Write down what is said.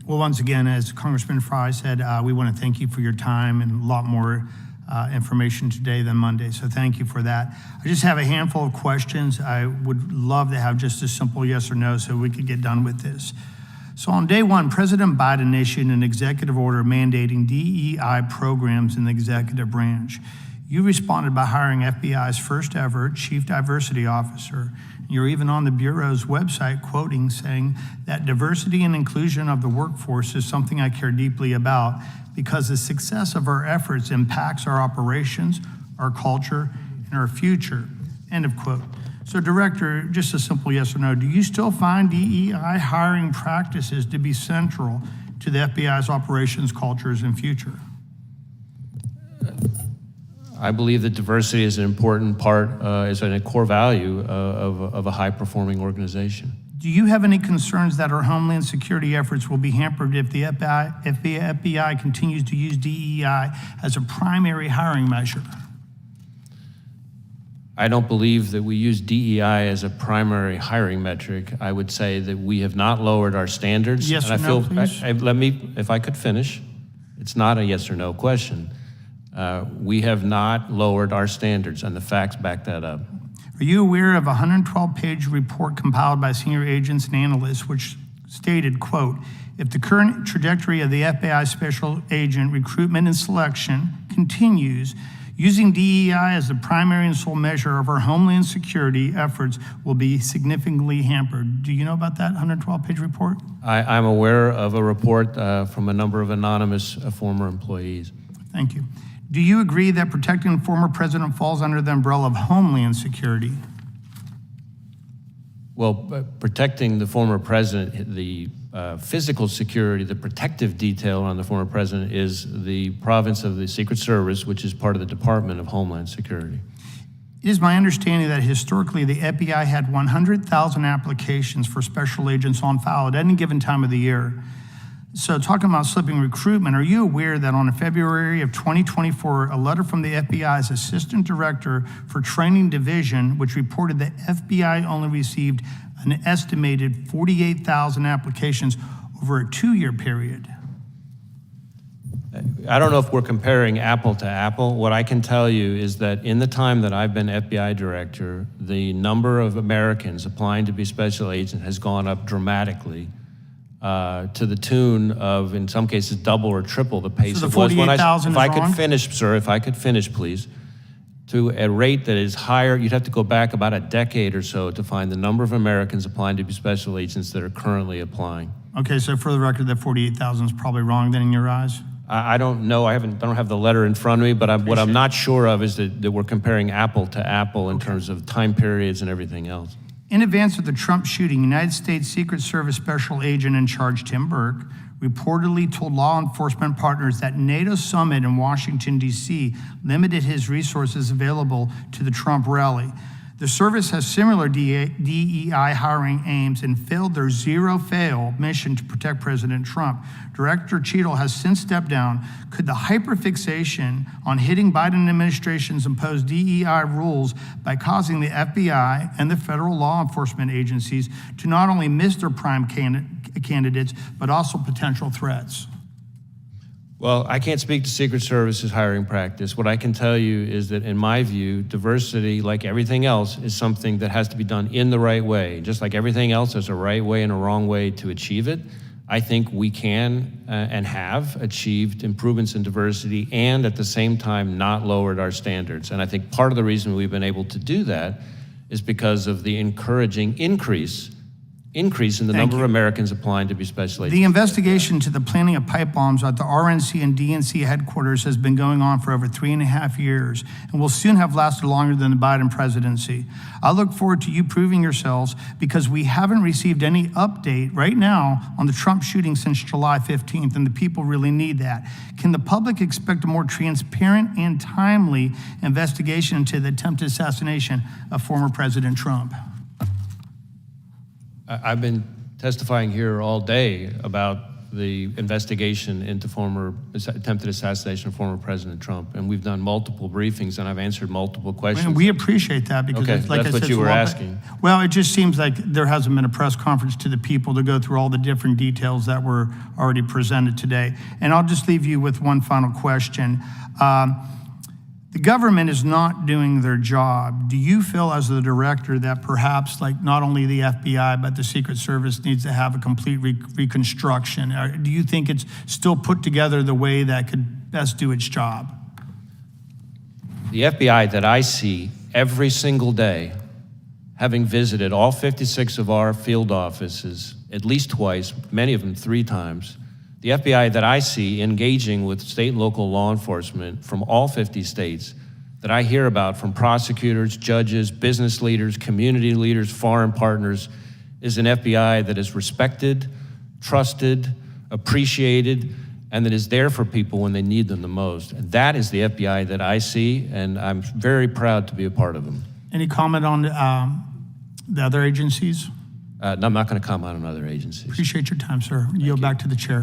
Well, once again, as Congressman Fry said, we want to thank you for your time and a lot more information today than Monday, so thank you for that. I just have a handful of questions. I would love to have just a simple yes or no so we could get done with this. So on day one, President Biden issued an executive order mandating DEI programs in the executive branch. You responded by hiring FBI's first ever chief diversity officer. You're even on the Bureau's website quoting saying that diversity and inclusion of the workforce is something I care deeply about because the success of our efforts impacts our operations, our culture, and our future, end of quote. So Director, just a simple yes or no, do you still find DEI hiring practices to be central to the FBI's operations, cultures, and future? I believe that diversity is an important part, is a core value of a high-performing organization. Do you have any concerns that our Homeland Security efforts will be hampered if the FBI continues to use DEI as a primary hiring measure? I don't believe that we use DEI as a primary hiring metric. I would say that we have not lowered our standards. Yes or and no, please? Let me, if I could finish. It's not a yes or no question. We have not lowered our standards, and the facts back that up. Are you aware of a 112-page report compiled by senior agents and analysts which stated, quote, if the current trajectory of the FBI special agent recruitment and selection continues, using DEI as the primary and sole measure of our Homeland Security efforts will be significantly hampered. Do you know about that 112-page report? I'm aware of a report from a number of anonymous former employees. Thank you. Do you agree that protecting the former president falls under the umbrella of Homeland Security? Well, protecting the former president, the physical security, the protective detail on the former president is the province of the Secret Service, which is part of the Department of Homeland Security. It is my understanding that historically the FBI had 100,000 applications for special agents on file at any given time of the year. So talking about slipping recruitment, are you aware that on February of 2024, a letter from the FBI's Assistant Director for Training Division, which reported that FBI only received an estimated 48,000 applications over a 2-year period? I don't know if we're comparing apple to apple. What I can tell you is that in the time that I've been FBI director, the number of Americans applying to be special agent has gone up dramatically. To the tune of, in some cases, double or triple the pace so it was when I. If I could finish, sir, if I could finish, please. To a rate that is higher, you'd have to go back about a decade or so to find the number of Americans applying to be special agents that are currently applying. Okay, so for the record, that 48,000 is probably wrong then in your eyes? I don't know. I don't have the letter in front of me, but what I'm not sure of is that we're comparing apple to apple in terms of time periods and everything else. In advance of the Trump shooting, United States Secret Service Special Agent in Charge Tim Burke reportedly told law enforcement partners that NATO summit in Washington, D.C. limited his resources available to the Trump rally. The service has similar DEI hiring aims and failed their zero-fail mission to protect President Trump. Director Cheadle has since stepped down. Could the hyperfixation on hitting Biden administration's imposed DEI rules by causing the FBI and the federal law enforcement agencies to not only miss their prime candidates, but also potential threats? Well, I can't speak to Secret Service's hiring practice. What I can tell you is that, in my view, diversity, like everything else, is something that has to be done in the right way. Just like everything else, there's a right way and a wrong way to achieve it. I think we can and have achieved improvements in diversity and at the same time not lowered our standards. And I think part of the reason we've been able to do that is because of the encouraging increase in the number of Americans applying to be special agents. The investigation to the planting of pipe bombs at the RNC and DNC headquarters has been going on for over 3.5 years and will soon have lasted longer than the Biden presidency. I look forward to you proving yourselves because we haven't received any update right now on the Trump shooting since July 15th, and the people really need that. Can the public expect a more transparent and timely investigation into the attempted assassination of former President Trump? I've been testifying here all day about the investigation into attempted assassination of former President Trump. And we've done multiple briefings, and I've answered multiple questions. And we appreciate that because, Okay, like I that's said, what you it's a were lot, asking. Well, it just seems like there hasn't been a press conference to the people to go through all the different details that were already presented today. And I'll just leave you with one final question. The government is not doing their job. Do you feel as the director that perhaps like not only the FBI, but the Secret Service needs to have a complete reconstruction? Or do you think it's still put together the way that could best do its job? The FBI that I see every single day, having visited all 56 of our field offices at least twice, many of them 3 times, the FBI that I see engaging with state and local law enforcement from all 50 states, that I hear about from prosecutors, judges, business leaders, community leaders, foreign partners, is an FBI that is respected, trusted, appreciated, and that is there for people when they need them the most. And that is the FBI that I see, and I'm very proud to be a part of them. Any comment on the other agencies? I'm not going to comment on other agencies. Appreciate your time, sir. Yield back to the chair.